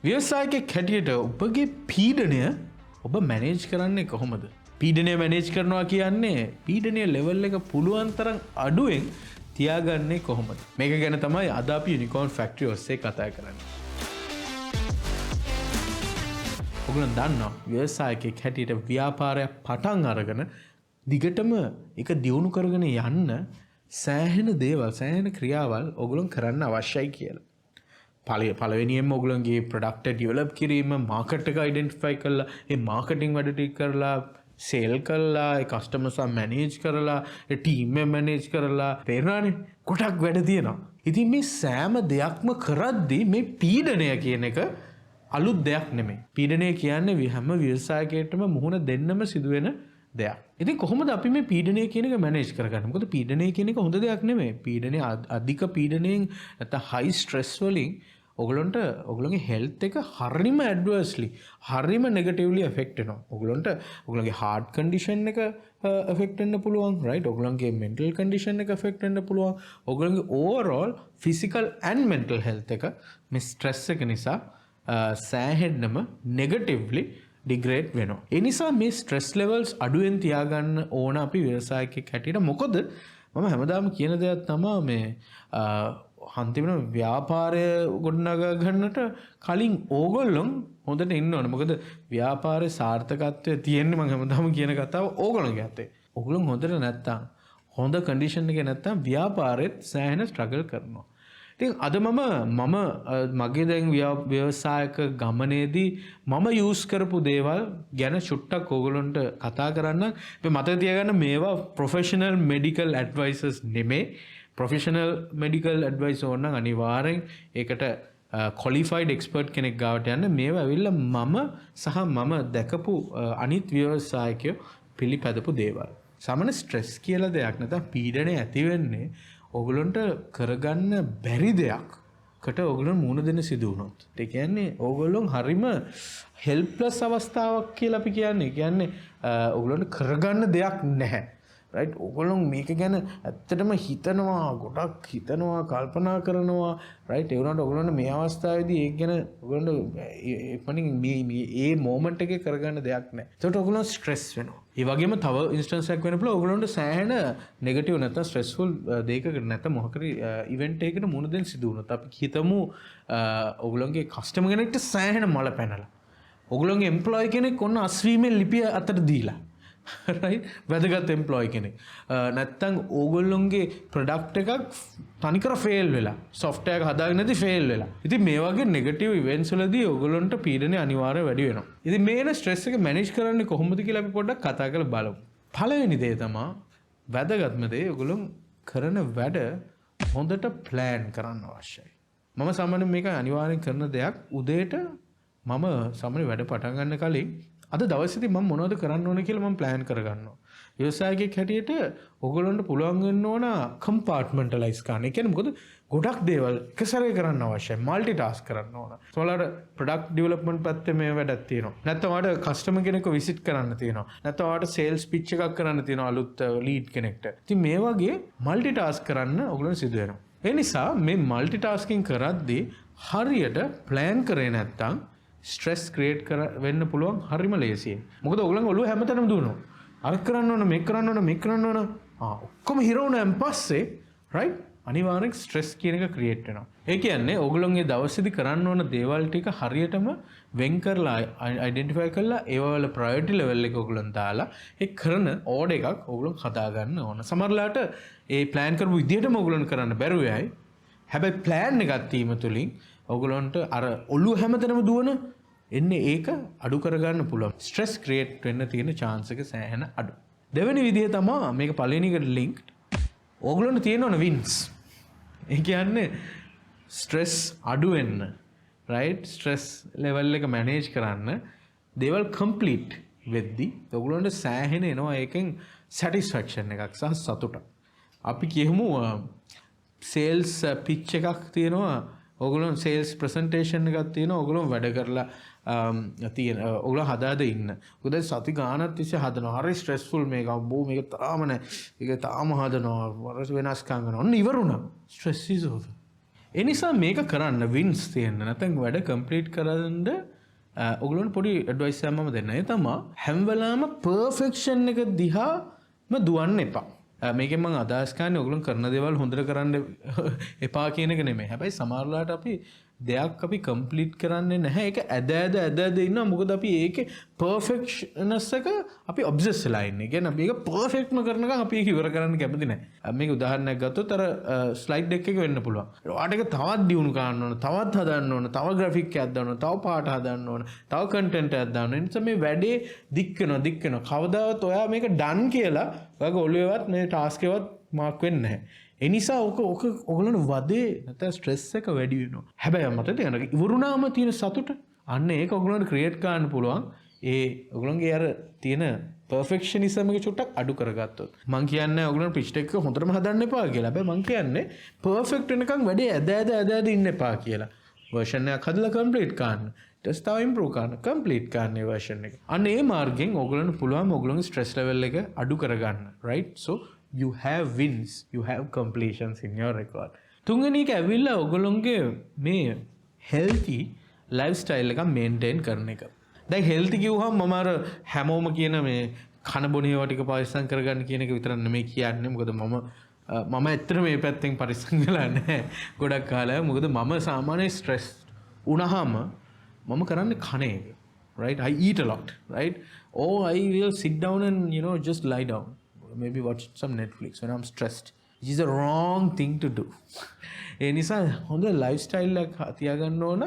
ව්‍යවසායකයෙක් හැටියට ඔබගේ පීඩනය ඔබ මැනේජ් කරන්නේ කොහොමද? පීඩනය මැනේජ් කරනවා කියන්නේ පීඩනය ලෙවල් එක පුළුවන් තරම් අඩුවෙන් තියාගන්නේ කොහොමද? මේක ගැන තමයි අද අපි යුනිකෝර්න් ෆැක්ටරි ඔස්සේ කතා කරන්නේ. ඔයගොල්ලෝ දන්නවා ව්‍යවසායකයෙක් හැටියට ව්‍යාපාරයක් පටන් අරගෙන දිගටම ඒක දියුණු කරගෙන යන්න සෑහෙන දේවල් සෑහෙන ක්‍රියාවල් ඔයගොල්ලෝ කරන්න අවශ්‍යයි කියලා. පළවෙනියෙන්ම ඔයගොල්ලෝගේ ප්‍රොඩක්ට් එක ඩෙවලොප් කිරීම, මාකට් එක අයිඩෙන්ටිෆයි කරලා, ඒ මාකටිං වැඩ ටික කරලා, සේල් කරලා, ඒ කස්ටමර්ස්ලා මැනේජ් කරලා, ඒ ටීම් එක මැනේජ් කරලා, තේරුණානේ? කොටක් වැඩ තියෙනවා. ඉතින් මේ සෑම දෙයක්ම කරද්දී මේ පීඩනය කියන එක අලුත් දෙයක් නෙමෙයි. පීඩනය කියන්නේ හැම ව්‍යවසායකයකටම මුහුණ දෙන්නම සිදුවෙන දෙයක්. ඉතින් කොහොමද අපි මේ පීඩනය කියන එක මැනේජ් කරගන්නේ? මොකද පීඩනය කියන එක හොඳ දෙයක් නෙමෙයි. පීඩනය අධික පීඩනයෙන් නැත්නම් හයි ස්ට්‍රෙස් වලින් ඔයගොල්ලන්ගේ හෙල්ත් එක හරිම ඇඩ්වර්ස්ලි හරිම නෙගටිව්ලි එෆෙක්ට් වෙනවා. ඔයගොල්ලන්ගේ හાર્ට් කන්ඩිෂන් එක එෆෙක්ට් වෙන්න පුළුවන්, රයිට්? ඔයගොල්ලන්ගේ මෙන්ටල් කන්ඩිෂන් එක එෆෙක්ට් වෙන්න පුළුවන්. ඔයගොල්ලන්ගේ overall physical and mental health එක මේ ස්ට්‍රෙස් එක නිසා සෑහෙන්නම නෙගටිව්ලි ඩිග්‍රේඩ් වෙනවා. ඒ නිසා මේ ස්ට්‍රෙස් ලෙවල්ස් අඩුවෙන් තියාගන්න ඕන අපි ව්‍යවසායකයෙක් හැටියට. මොකද මම හැමදාම කියන දෙයක් තමයි මේ අන්තිමට ව්‍යාපාරය ගොඩනගා ගන්නට කලින් ඕගොල්ලෝ හොඳට ඉන්න ඕනේ. මොකද ව්‍යාපාරයේ සාර්ථකත්වය තියෙන්නේ මම හැමදාම කියන කතාව ඕගොල්ලෝගේ අතේ. ඕගොල්ලෝ හොඳට නැත්තම් හොඳ කන්ඩිෂන් එකේ නැත්තම් ව්‍යාපාරෙත් සෑහෙන ස්ට්‍රගල් කරනවා. ඉතින් අද මම මගේ දැන් ව්‍යවසායක ගමනේදී මම යූස් කරපු දේවල් ගැන චුට්ටක් ඕගොල්ලන්ට කතා කරන්න. මේ මතක තියාගන්න මේවා ප්‍රොෆෙෂනල් මෙඩිකල් ඇඩ්වයිසර්ස් නෙමෙයි. ප්‍රොෆෙෂනල් මෙඩිකල් ඇඩ්වයිස් ඕන නම් අනිවාර්යෙන් ඒකට ක්වොලිෆයිඩ් එක්ස්පර්ට් කෙනෙක් ගාවට යන්න. මේවා ඇවිල්ලා මම දැකපු අනිත් ව්‍යවසායකයෝ පිළිපැදපු දේවල්. සාමාන්‍ය ස්ට්‍රෙස් කියලා දෙයක් නැත්නම් පීඩනය ඇති වෙන්නේ ඔයගොල්ලන්ට කරගන්න බැරි දෙයක්කට ඔයගොල්ලන් මුහුණ දෙන්න සිදු වුණොත්. ඒ කියන්නේ ඔයගොල්ලන් හරිම හෙල්ප්ලස් අවස්ථාවක් කියලා අපි කියන්නේ. කියන්නේ ඔයගොල්ලන්ට කරගන්න දෙයක් නැහැ. රයිට්? ඔයගොල්ලෝ මේක ගැන ඇත්තටම හිතනවා, ගොඩක් හිතනවා, කල්පනා කරනවා. රයිට්? ඒ වුණාට ඔයගොල්ලෝ මේ අවස්ථාවේදී ඒක ගැන ඔයගොල්ලෝ එපණින් මේ මොමන්ට් එකේ කරගන්න දෙයක් නැහැ. ඒකට ඔයගොල්ලෝ ස්ට්‍රෙස් වෙනවා. ඒ වගේම තව ඉන්ස්ටන්ස් එකක් වෙන්න පුළුවන් ඔයගොල්ලන්ට සෑහෙන නෙගටිව් නැත්නම් ස්ට්‍රෙස්ෆුල් දෙයකට නැත්නම් මොකක්ද ඉවෙන්ට් එකකට මුහුණ දෙන්න සිදු වුණොත් අපි හිතමු ඔයගොල්ලෝගේ කස්ටමර් කෙනෙක්ට සෑහෙන මල පැනලා. ඔයගොල්ලෝගේ එම්ප්ලොයි කෙනෙක් ඔන්න අස්වීමෙන් ලිපිය අතට දීලා. රයිට්? වැදගත් එම්ප්ලොයි කෙනෙක්. නැත්තම් ඕගොල්ලොන්ගේ ප්‍රොඩක්ට් එකක් තනිකර ෆේල් වෙලා, සොෆ්ට්වෙයාර් එක හදාගෙන නැති ෆේල් වෙලා. ඉතින් මේ වගේ නෙගටිව් ඉවෙන්ට්ස් වලදී ඕගොල්ලන්ට පීඩනය අනිවාර්යයෙන් වැඩි වෙනවා. ඉතින් මේන ස්ට්‍රෙස් එක මැනේජ් කරන්නේ කොහොමද කියලා අපි පොඩ්ඩක් කතා කරලා බලමු. පළවෙනි දේ තමයි වැදගත්ම දේ ඔයගොල්ලෝ කරන වැඩ හොඳට ප්ලෑන් කරන්න අවශ්‍යයි. මම සාමාන්‍යයෙන් මේක අනිවාර්යෙන් කරන දෙයක්. උදේට මම සාමාන්‍ය වැඩ පටන් ගන්න කලින් අද දවසේදී මම මොනවද කරන්න ඕන කියලා මම ප්ලෑන් කරගන්නවා. ව්‍යවසායකයෙක් හැටියට ඔයගොල්ලන්ට පුළුවන් වෙන්න ඕන කම්පාර්ට්මන්ටලයිස් කරන්න. ඒ කියන්නේ මොකද ගොඩක් දේවල් එකසරේ කරන්න අවශ්‍යයි. মালටි ටාස්ක් කරන්න ඕන. සමහරවිට ප්‍රොඩක්ට් ඩෙවලොප්මන්ට් පැත්තේ මේ වැඩක් තියෙනවා. නැත්නම් ඔයාලට කස්ටමර් කෙනෙක්ව විසිට් කරන්න තියෙනවා. නැත්නම් ඔයාලට සේල්ස් පිච් එකක් කරන්න තියෙනවා අලුත් ලීඩ් කෙනෙක්ට. ඉතින් මේ වගේ মালටි ටාස්ක් කරන්න ඔයගොල්ලන් සිදු වෙනවා. ඒ නිසා මේ মালටි ටාස්කින් කරද්දී හරියට ප්ලෑන් කරේ නැත්නම් ස්ට්‍රෙස් ක්‍රියේට් වෙන්න පුළුවන් හරිම ලේසියෙන්. මොකද ඔයගොල්ලන්ගේ ඔළුව හැමතැනම දුවනවා. අර කරන්න ඕන, මේක කරන්න ඕන, මේක කරන්න ඕන. ඔක්කොම හිර වුණාන් පස්සේ රයිට් අනිවාර්යෙන් ස්ට්‍රෙස් කියන එක ක්‍රියේට් වෙනවා. ඒ කියන්නේ ඔයගොල්ලන්ගේ දවසේදී කරන්න ඕන දේවල් ටික හරියටම වෙන් කරලා අයිඩෙන්ටිෆයි කරලා ඒවා වල ප්‍රයොරිටි ලෙවල් එක ඔයගොල්ලන් දාලා ඒ කරන ඕඩර් එකක් ඔයගොල්ලන් හදා ගන්න ඕන. සමහරලාට ඒ ප්ලෑන් කරපු විදිහටම ඔයගොල්ලන් කරන්න බැරුව යයි. හැබැයි ප්ලෑන් එකක් තීම තුලින් ඔයගොල්ලන්ට අර ඔළුව හැමතැනම දුවන එන්නේ ඒක අඩු කරගන්න පුළුවන්. ස්ට්‍රෙස් ක්‍රියේට් වෙන්න තියෙන chance එක සෑහෙන අඩු. දෙවෙනි විදිය තමයි මේක පළවෙනි එකට ලින්ක්. ඕගොල්ලන්ට තියෙන ඕන වින්ස්. ඒ කියන්නේ ස්ට්‍රෙස් අඩු වෙන්න, රයිට්? ස්ට්‍රෙස් ලෙවල් එක මැනේජ් කරන්න දේවල් කම්ප්ලීට් වෙද්දි ඔයගොල්ලන්ට සෑහෙන එනවා ඒකෙන් සැටිස්ෆැක්ෂන් එකක් සහ සතුටක්. අපි කියමු සේල්ස් පිච් එකක් තියෙනවා. ඔයගොල්ලෝ සේල්ස් ප්‍රසන්ටේෂන් එකක් තියෙනවා. ඔයගොල්ලෝ වැඩ කරලා තියෙන ඔයගොල්ලෝ හදාද ඉන්න. මොකද සති ගානක් තිස්සේ හදනවා. හරි ස්ට්‍රෙස්ෆුල් මේක. අම්බෝ මේක තාම නැහැ. ඒක තාම හදනවා. වෙනස්කම් කරනවා. ඔන්න ඉවරුණා. Stress is over. ඒ නිසා මේක කරන්න වින්ස් තියෙන්න නැත්නම් වැඩ කම්ප්ලීට් කරන්න ඔයගොල්ලන්ට පොඩි ඇඩ්වයිස් එකක් මම දෙන්න. ඒ තමයි හැම වෙලාවෙම පර්ෆෙක්ෂන් එක දිහාම දුවන්න එපා. මේකෙන් මම අදහස් කරන්නේ ඔයගොල්ලන් කරන දේවල් හොඳට කරන්න එපා කියන එක නෙමෙයි. හැබැයි සමහරලාට අපි දෙයක් අපි කම්ප්ලීට් කරන්නේ නැහැ. ඒක ඇද ඉන්නවා. මොකද අපි ඒකේ පර්ෆෙක්ෂනස් එක අපි ඔබ්සෙස් වෙලා ඉන්නේ. කියන්නේ අපි ඒක පර්ෆෙක්ට්ම කරනකම් අපි ඒක ඉවර කරන්න කැමති නැහැ. මේක උදාහරණයක් ගත්තොත් අර ස්ලයිඩ් දෙක එක වෙන්න පුළුවන්. ඔයාට ඒක තවත් දියුණු කරන්න ඕන, තවත් හදන්න ඕන, තව ග්‍රැෆික් එකක් දාන්න ඕන, තව පාට හදන්න ඕන, තව කන්ටෙන්ට් එකක් දාන්න ඕන. ඒ නිසා මේ වැඩේ දික් වෙනවා. කවදාවත් ඔයා මේක ඩන් කියලා ඔයාගේ ඔළුවේවත් මේ ටාස්ක් එකවත් මාක් වෙන්නේ නැහැ. ඒ නිසා ඔයගොල්ලෝ වදේ නැත්නම් ස්ට්‍රෙස් එක වැඩි වෙනවා. හැබැයි මට තේරෙනවා ඉවරුනාම තියෙන සතුට අන්න ඒක ඔයගොල්ලන්ට ක්‍රියේට් කරන්න පුළුවන්. ඒ ඔයගොල්ලන්ගේ අර තියෙන පර්ෆෙක්ෂනිසම් එක චුට්ටක් අඩු කරගත්තොත්. මං කියන්නේ ඔයගොල්ලන් පිච් එක හොඳටම හදන්න එපා කියලා. හැබැයි මං කියන්නේ පර්ෆෙක්ට් වෙනකන් වැඩේ ඇද ඉන්න එපා කියලා. version එකක් හදලා කම්ප්ලීට් කරන්න. ඊට තව ඉම්ප්‍රූව් කරන්න. කම්ප්ලීට් කරන්න ඒ version එක. අන්න ඒ මාර්ගෙන් ඔයගොල්ලන්ට පුළුවන් ඔයගොල්ලන්ගේ ස්ට්‍රෙස් ලෙවල් එක අඩු කරගන්න. right? so you have wins, you have completions in your record. තුන්වෙනි එක ඇවිල්ලා ඔයගොල්ලන්ගේ මේ healthy lifestyle එක maintain කරන එක. දැන් healthy කිව්වහම මම අර හැමෝම කියන මේ කන බොන ඒවා ටික පරිස්සම් කරගන්න කියන එක විතර නෙමෙයි කියන්නේ. මොකද මම ඇත්තට මේ පැත්තෙන් පරිස්සම් වෙලා නැහැ ගොඩක් කාලයක්. මොකද මම සාමාන්‍ය stress වුණාම මම කරන්නේ කන එක. right? I eat a lot, right? Or I will sit down and just lie down. Maybe watch some Netflix when I'm stressed, which is the wrong thing to do. ඒ නිසා හොඳ ලයිෆ්ස්ටයිල් එකක් තියාගන්න ඕන.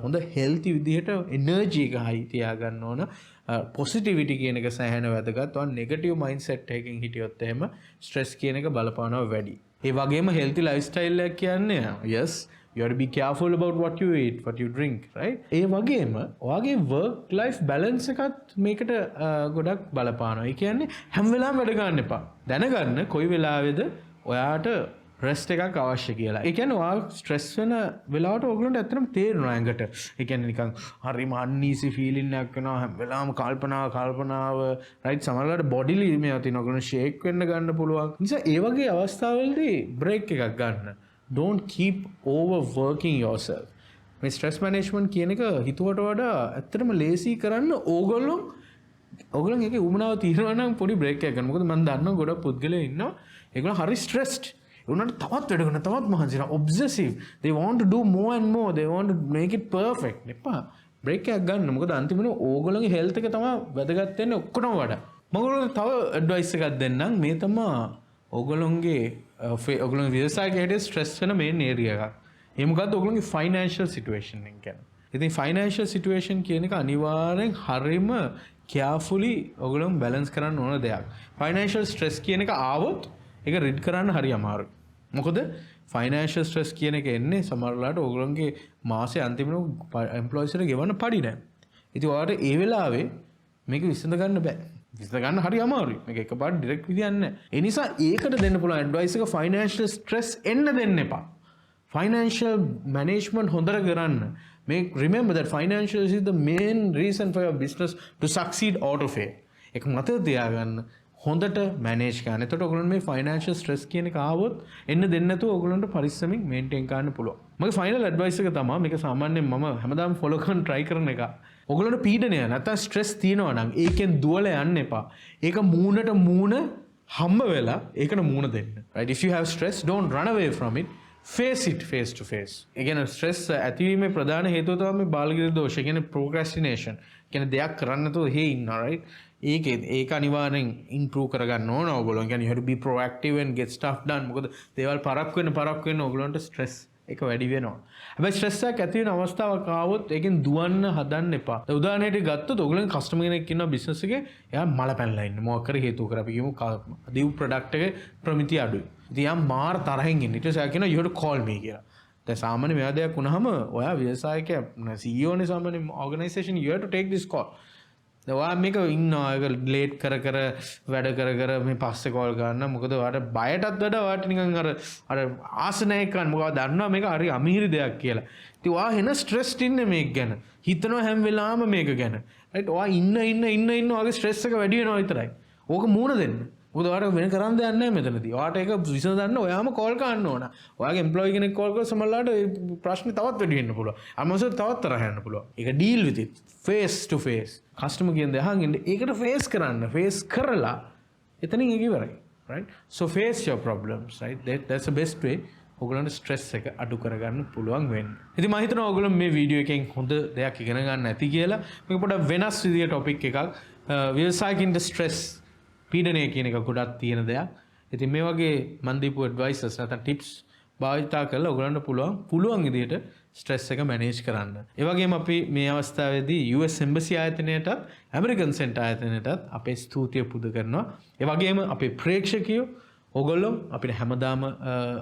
හොඳ හෙල්ති විදිහට එනර්ජි එක හයි තියාගන්න ඕන. පොසිටිවිටි කියන එක සෑහෙන වැදගත්. ඔය නෙගටිව් මයින්ඩ්සෙට් එකකින් හිටියොත් එහෙම ස්ට්‍රෙස් කියන එක බලපානවා වැඩි. ඒ වගේම හෙල්ති ලයිෆ්ස්ටයිල් එකක් කියන්නේ yes, you have to be careful about what you eat, what you drink, right? ඒ වගේම ඔයාගේ work life balance එකත් මේකට ගොඩක් බලපානවා. ඒ කියන්නේ හැම වෙලාවෙම වැඩ ගන්න එපා. දැනගන්න කොයි වෙලාවෙද ඔයාට රෙස්ට් එකක් අවශ්‍ය කියලා. ඒ කියන්නේ ඔයා ස්ට්‍රෙස් වෙන වෙලාවට ඔයගලන්ට ඇත්තටම තේරෙනවා ඇඟට. ඒ කියන්නේ නිකන් හරිම අන්ඊසි ෆීලින් එකක් වෙනවා. හැම වෙලාවෙම කල්පනාව right සමහරවිට බොඩිලි මේවා තියෙනවා. ඔයගලන්ට ෂේක් වෙන්න ගන්න පුළුවන්. නිසා ඒ වගේ අවස්ථාවලදී බ්‍රේක් එකක් ගන්න. Don't keep overworking yourself. මේ stress management කියන එක හිතුවට වඩා ඇත්තටම ලේසි කරන්න ඕගොල්ලෝ එකේ උමනාව తీරනවා නම් පොඩි බ්‍රේක් එකක් ගන්න. මොකද මම දන්නවා ගොඩක් පුද්ගලයෝ ඉන්නවා. ඒගොල්ලෝ හරි stressed. ඒගොල්ලන්ට තවත් වැඩ කරන තවත් මහන්සිලා obsessive. They want to do more and more. They want to make it perfect. එපා. බ්‍රේක් එකක් ගන්න. මොකද අන්තිමට ඕගොල්ලෝගේ health එක තමයි වැදගත් වෙන්නේ ඔක්කොටම වඩා. මම ඔයගොල්ලන්ට තව advice එකක් දෙන්නම්. මේ තමයි ඔයගොල්ලෝගේ ඔයගොල්ලෝගේ ව්‍යවසායකයට ස්ට්‍රෙස් වෙන මේන් ඒරියා එකක්. ඒ මොකද්ද ඔයගොල්ලෝගේ ෆයිනෑන්ෂල් සිටුේෂන් එක කියන්නේ. ඉතින් ෆයිනෑන්ෂල් සිටුේෂන් කියන එක අනිවාර්යෙන් හරියම කෙයාර්ෆුලි ඔයගොල්ලෝ බැලන්ස් කරන්න ඕන දෙයක්. ෆයිනෑන්ෂල් ස්ට්‍රෙස් කියන එක ආවොත් ඒක රිඩ් කරන්න හරි අමාරුයි. මොකද ෆයිනෑන්ෂල් ස්ට්‍රෙස් කියන එක එන්නේ සමහරවිට ඔයගොල්ලෝගේ මාසේ අන්තිමට එම්ප්ලොයිස් එකට ගෙවන්න පඩි නැහැ. ඉතින් ඔයාලට ඒ වෙලාවේ මේක විසඳ ගන්න බෑ. විසඳ ගන්න හරි අමාරුයි. මේක එකපාරට ඩිරෙක්ට් විදියක් නැහැ. ඒ නිසා ඒකට දෙන්න පුළුවන් ඇඩ්වයිස් එක ෆයිනෑන්ෂල් ස්ට්‍රෙස් එන්න දෙන්න එපා. ෆයිනෑන්ෂල් මැනේජ්මන්ට් හොඳට කරන්න. remember that financial is the main reason for your business to succeed or to fail. ඒක මතක තියාගන්න. හොඳට මැනේජ් කරන්න. එතකොට ඔයගොල්ලෝ මේ ෆයිනෑන්ෂල් ස්ට්‍රෙස් කියන එක ආවොත් එන්න දෙන්න නැතුව ඔයගොල්ලන්ට පරිස්සමින් මේන්ටේන් කරන්න පුළුවන්. මගේ ෆයිනල් ඇඩ්වයිස් එක තමයි මේක සාමාන්‍යයෙන් මම හැමදාම ෆලෝ කරන්න try කරන එක. ඔයගොල්ලන්ට පීඩනය නැත්නම් ස්ට්‍රෙස් තියෙනවා නම් ඒකෙන් දුවලා යන්න එපා. ඒක මූණට මූණ හම්බ වෙලා ඒකට මූණ දෙන්න. right? If you have stress, don't run away from it. Face it face to face. ඒ කියන්නේ ස්ට්‍රෙස් ඇතිවීමේ ප්‍රධාන හේතුව තමයි මේ බාලගිරි දෝෂ. ඒ කියන්නේ procrastination. කියන්නේ දෙයක් කරන්න නැතුව හේ ඉන්නවා right? ඒක අනිවාර්යෙන් improve කරගන්න ඕන ඔයගොල්ලෝ. කියන්නේ you have to be proactive and get stuff done. මොකද දේවල් පරක් වෙන ඔයගොල්ලන්ට ස්ට්‍රෙස් එක වැඩි වෙනවා. හැබැයි ස්ට්‍රෙස් එකක් ඇති වෙන අවස්ථාවක් ආවොත් ඒකෙන් දුවන්න හදන්න එපා. උදාහරණයක් ගත්තොත් ඔයගොල්ලන් කස්ටමර් කෙනෙක් ඉන්නවා බිස්නස් එකේ. එයා මල පැනලා ඉන්නේ. මොකක් කර හේතුව කර අපි කියමු දීප් ප්‍රොඩක්ට් එකේ ප්‍රමිතිය අඩුයි. ඉතින් යා මාර තරහින් ඉන්නේ. ඊට පස්සේ කියනවා you have to call me කියලා. දැන් සාමාන්‍ය මෙයා දෙයක් වුණාම ඔයා ව්‍යවසායකයා CEO නේ සාමාන්‍ය organization you have to take this call. ඔයා මේක ඉන්නවා ඒක ලේට් කර වැඩ කර මේ පස්සේ කෝල් ගන්න. මොකද ඔයාට බයටත් වඩා ඔයාට නිකන් අර ආසනයක් ගන්න. මොකද දන්නවා මේක හරි අමීරි දෙයක් කියලා. ඉතින් ඔයා එන ස්ට්‍රෙස්ඩ් ඉන්නේ මේක ගැන. හිතනවා හැම වෙලාවෙම මේක ගැන. රයිට් ඔයා ඉන්න ඔයාගේ ස්ට්‍රෙස් එක වැඩි වෙනවා විතරයි. ඕක මූණ දෙන්න. උදවට වෙන කරන්න දෙයක් නැහැ මෙතනදී. ඔයාට ඒක විසඳන්න ඔයාම කෝල් කරන්න ඕන. ඔයාගේ එම්ප්ලොයි කෙනෙක් කෝල් කරලා සමහරවිට ප්‍රශ්නේ තවත් වැඩි වෙන්න පුළුවන්. අමසොත් තවත් තරහ යන්න පුළුවන්. ඒක deal with it face to face. Customer කියන දේ අහන් ඉන්න. ඒකට ෆේස් කරන්න. ෆේස් කරලා එතනින් ඒක ඉවරයි. right? So face your problems, right? That's the best way ඔයගොල්ලන්ට ස්ට්‍රෙස් එක අඩු කරගන්න පුළුවන් වෙන්නේ. ඉතින් මම හිතනවා ඔයගොල්ලෝ මේ වීඩියෝ එකෙන් හොඳ දෙයක් ඉගෙන ගන්න ඇති කියලා. මේක පොඩ්ඩක් වෙනස් විදිහේ ටොපික් එකක්. ව්‍යවසායකින්ට ස්ට්‍රෙස් පීඩනය කියන එක ගොඩක් තියෙන දෙයක්. ඉතින් මේ වගේ මන් දීපු ඇඩ්වයිසස් නැත්නම් ටිප්ස් භාවිතා කරලා ඔයගොල්ලන්ට පුළුවන් විදිහට ස්ට්‍රෙස් එක මැනේජ් කරන්න. ඒ වගේම අපි මේ අවස්ථාවේදී US එම්බසි ආයතනයටත් ඇමරිකන් සෙන්ටර් ආයතනයටත් අපේ ස්තුතිය පුද කරනවා. ඒ වගේම අපේ ප්‍රේක්ෂකයෝ ඔගොල්ලෝ අපිට හැමදාම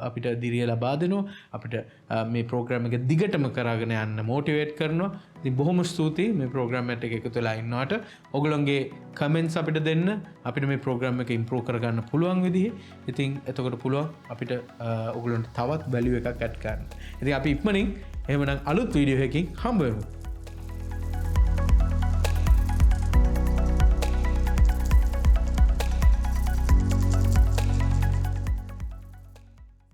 අපිට දිරිය ලබා දෙනවා. අපිට මේ ප්‍රෝග්‍රෑම් එක දිගටම කරගෙන යන්න මොටිවේට් කරනවා. ඉතින් බොහොම ස්තුතියි මේ ප්‍රෝග්‍රෑම් එකට එකතු වෙලා ඉන්නවට. ඔගොල්ලන්ගේ කමෙන්ට්ස් අපිට දෙන්න. අපිට මේ ප්‍රෝග්‍රෑම් එක ඉම්ප්‍රූව් කරගන්න පුළුවන් විදිහේ. ඉතින් එතකොට පුළුවන් අපිට ඔගොල්ලන්ට තවත් වැලියු එකක් ඇඩ් කරන්න. ඉතින් අපි ඉක්මනින් එහෙමනම් අලුත් වීඩියෝ එකකින් හම්බ වෙමු.